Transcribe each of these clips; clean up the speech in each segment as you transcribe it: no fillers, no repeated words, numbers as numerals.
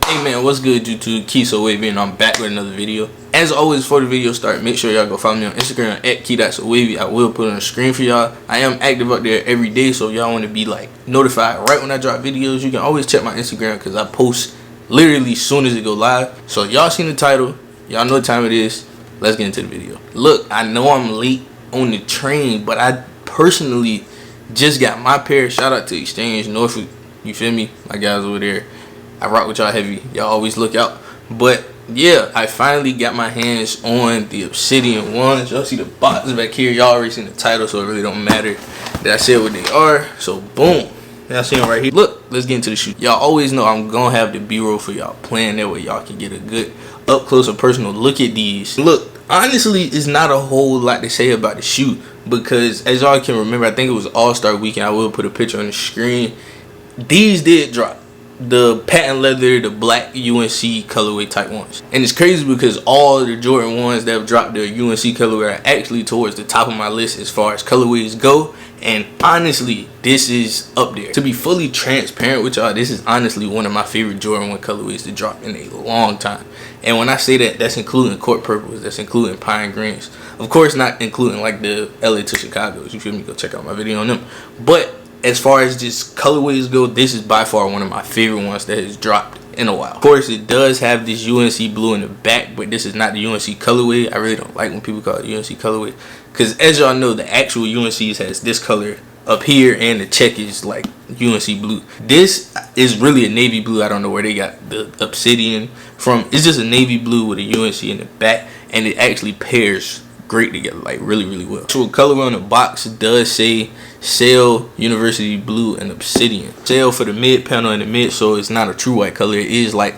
Hey man, what's good YouTube? Key So Wavy, and I'm back with another video. As always, before the video start, make sure y'all go follow me on Instagram at key.sowavy. I will put it on the screen for y'all. I am active up there every day, so y'all want to be like notified right when I drop videos. You can always check my Instagram because I post literally as soon as it go live. So y'all seen the title, y'all know what time it is. Let's get into the video. Look, I know I'm late on the train, but I personally just got my pair. Shout out to Exchange Norfolk, you feel me? My guys over there. I rock with y'all heavy. Y'all always look out. But yeah, I finally got my hands on the Obsidian ones. Y'all see the box back here. Y'all already seen the title, so it really don't matter that I said what they are. So boom, y'all see them right here. Look, let's get into the shoe. Y'all always know I'm gonna have the B-roll for y'all playing that way y'all can get a good up close and personal look at these. Look, honestly, it's not a whole lot to say about the shoe because as y'all can remember, I think it was All-Star Weekend. I will put a picture on the screen. These did drop. The patent leather, the black UNC colorway type ones. And it's crazy because all the Jordan ones that have dropped their UNC colorway are actually towards the top of my list as far as colorways go. And honestly, this is up there. To be fully transparent with y'all, this is honestly one of my favorite Jordan 1 colorways to drop in a long time. And when I say that, that's including court purples, that's including pine greens. Of course, not including like the LA to Chicago's. You feel me? Go check out my video on them. But as far as just colorways go, this is by far one of my favorite ones that has dropped in a while. Of course, it does have this UNC blue in the back, but this is not the UNC colorway. I really don't like when people call it UNC colorway because as y'all know, the actual UNC's has this color up here and the check is like UNC blue. This is really a navy blue. I don't know where they got the Obsidian from. It's just a navy blue with a UNC in the back, and it actually pairs great together, like really well. So color on the box does say Sail, University Blue, and Obsidian. Sail for the mid panel and the mid, so it's not a true white color. It is like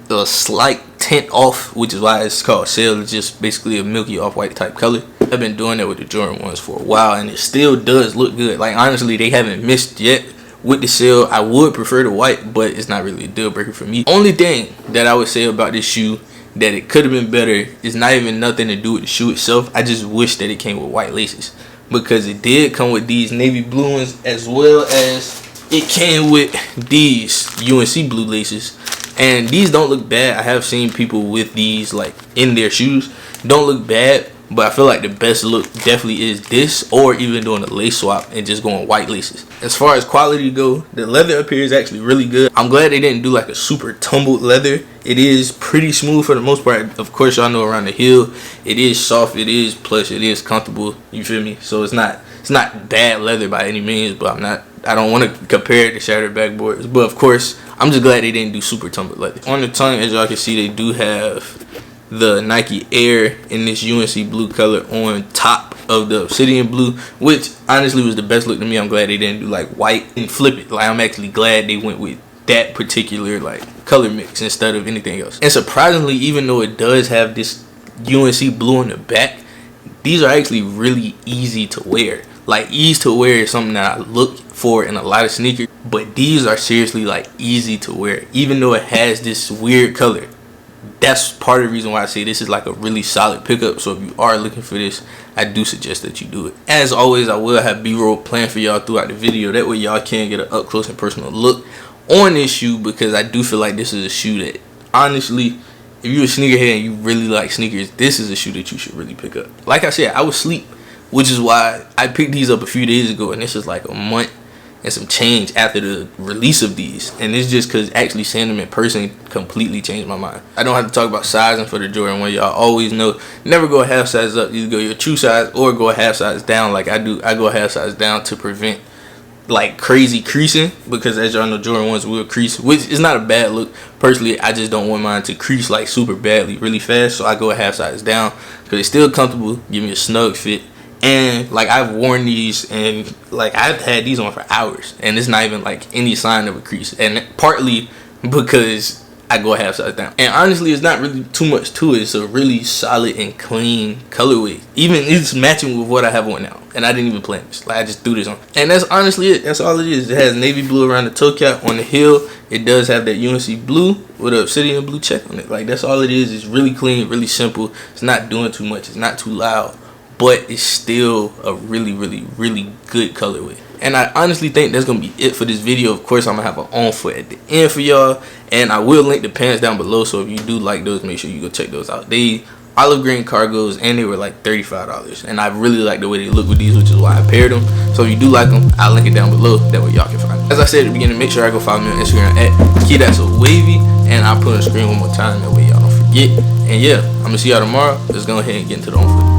a slight tint off, which is why it's called Sail. It's just basically a milky off-white type color. I've been doing that with the Jordan ones for a while, and it still does look good. Like honestly, they haven't missed yet with the Sail. I would prefer the white, but it's not really a deal breaker for me. Only thing that I would say about this shoe that it could have been better is not even nothing to do with the shoe itself. I just wish that it came with white laces because it did come with these navy blue ones as well as it came with these UNC blue laces, and these don't look bad. I have seen people with these like in their shoes. Don't look bad, but I feel like the best look definitely is this, or even doing a lace swap and just going white laces. As far as quality go, the leather up here is actually really good. I'm glad they didn't do like a super tumbled leather. It is pretty smooth for the most part. Of course, y'all know around the heel, it is soft, it is plush, it is comfortable. You feel me? So it's not bad leather by any means, but I don't want to compare it to shattered backboards. But of course, I'm just glad they didn't do super tumbled leather. On the tongue, as y'all can see, they do have the Nike Air in this UNC blue color on top of the Obsidian blue, which honestly was the best look to me. I'm glad they didn't do like white and flip it. Like I'm actually glad they went with that particular like color mix instead of anything else. And surprisingly, even though it does have this UNC blue on the back, these are actually really easy to wear. Like ease to wear is something that I look for in a lot of sneakers, but these are seriously like easy to wear even though it has this weird color. That's part of the reason why I say this is like a really solid pickup. So if you are looking for this, I do suggest that you do it. As always, I will have B-roll planned for y'all throughout the video. That way y'all can get an up close and personal look on this shoe, because I do feel like this is a shoe that honestly, if you're a sneakerhead and you really like sneakers, this is a shoe that you should really pick up. Like I said, I was asleep, which is why I picked these up a few days ago, and this is like a month and some change after the release of these, and it's just because actually seeing them in person completely changed my mind. I don't have to talk about sizing for the Jordan 1. Y'all always know, never go a half size up. Either go your true size or go a half size down like I do. I go a half size down to prevent like crazy creasing, because as y'all know, Jordan 1s will crease, which is not a bad look. Personally, I just don't want mine to crease like super badly really fast, so I go a half size down because it's still comfortable, give me a snug fit. And like I've worn these and like I've had these on for hours and it's not even like any sign of a crease, and partly because I go a half size down. And honestly, it's not really too much to it. It's a really solid and clean colorway. Even it's matching with what I have on now, and I didn't even plan this. Like I just threw this on, and that's honestly it. That's all it is. It has navy blue around the toe cap. On the heel, it does have that UNC blue with an Obsidian blue check on it. Like that's all it is. It's really clean, really simple. It's not doing too much. It's not too loud, but it's still a really good colorway. And I honestly think that's gonna be it for this video. Of course, I'm gonna have an on foot at the end for y'all, and I will link the pants down below, so if you do like those, make sure you go check those out. They olive green cargos, and they were like $35, and I really like the way they look with these, which is why I paired them. So if you do like them, I'll link it down below, that way y'all can find them. As I said at the beginning, make sure I go follow me on Instagram at KeyThatSoWavy, and I'll put on the screen one more time, that way y'all don't forget. And yeah, I'm gonna see y'all tomorrow. Let's go ahead and get into the on foot.